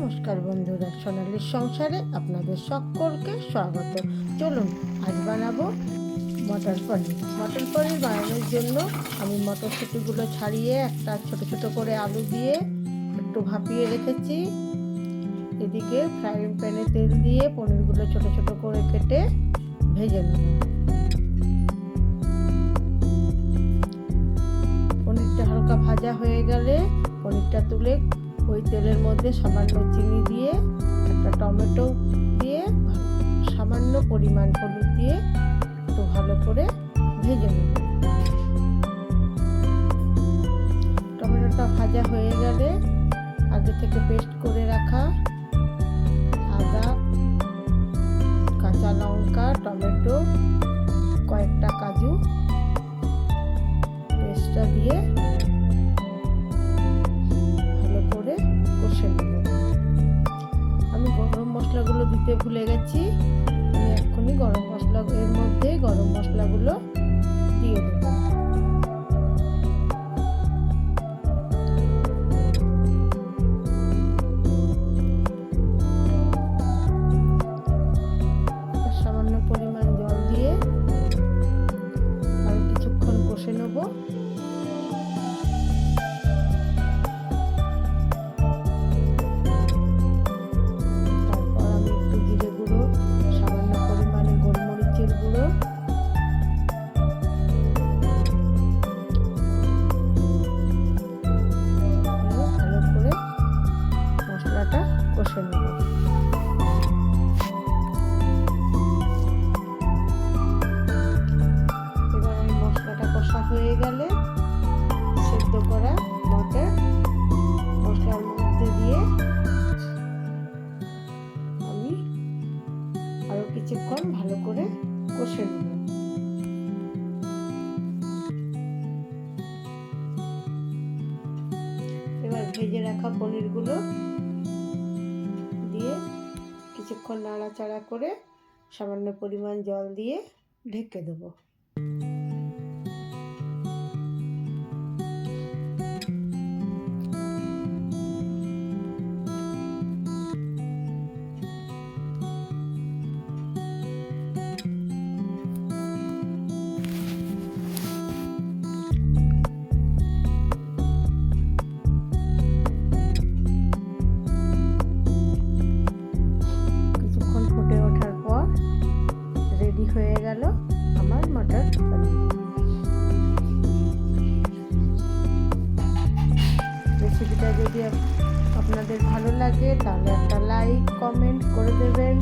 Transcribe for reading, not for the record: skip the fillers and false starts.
নমস্কার বন্ধুরা, সোনালির সংসারে আপনাদের সকলকে স্বাগত। চলুন আজ বানাবো মটর পনির। মটর পনির বানানোর জন্য আমি মটরশুঁটিগুলো ছাড়িয়ে একটা ছোট ছোট করে আলু দিয়ে একটু ভাপিয়ে রেখেছি। এদিকে ফ্রাইং প্যানে তেল দিয়ে পনিরগুলো ছোট ছোট করে কেটে ভেজে নেব। পনিরটা হালকা ভাজা হয়ে গেলে পনিরটা তুলে ওই তেলের মধ্যে সামান্য চিনি দিয়ে, একটা টমেটো দিয়ে, সামান্য পরিমাণ হলুদ দিয়ে একটু ভালো করে ভেজে নেব। টমেটোটা ভাজা হয়ে গেলে আগে থেকে পেস্ট করে রাখা আদা, কাঁচা লঙ্কা, টমেটো, কয়েকটা কাজু পেস্টটা দিয়ে কষে নেব। আমি গরম মশলাগুলো দিতে ভুলে গেছি। আমি এক্ষুনি গরম মশলা এর মধ্যে গরম মশলাগুলো দিয়ে দেব। সামান্য পরিমাণ জল দিয়ে আর কিছুক্ষণ কষে নেব। কষে নেব। এবার এই মশলাটা কষা হয়ে গেলে সেদ্ধ করা মটর মশলার মধ্যে দিয়ে আমি আরো কিছুক্ষণ ভালো করে কষে নেব। এবার ভেজে রাখা পনিরগুলো দিয়ে কিছুক্ষণ নাড়াচাড়া করে সামান্য পরিমাণ জল দিয়ে ঢেকে দেবো। হয়ে গেল আমার মটর পনির। রেসিপিটা যদি আপনাদের ভালো লাগে তাহলে একটা লাইক কমেন্ট করে দেবেন।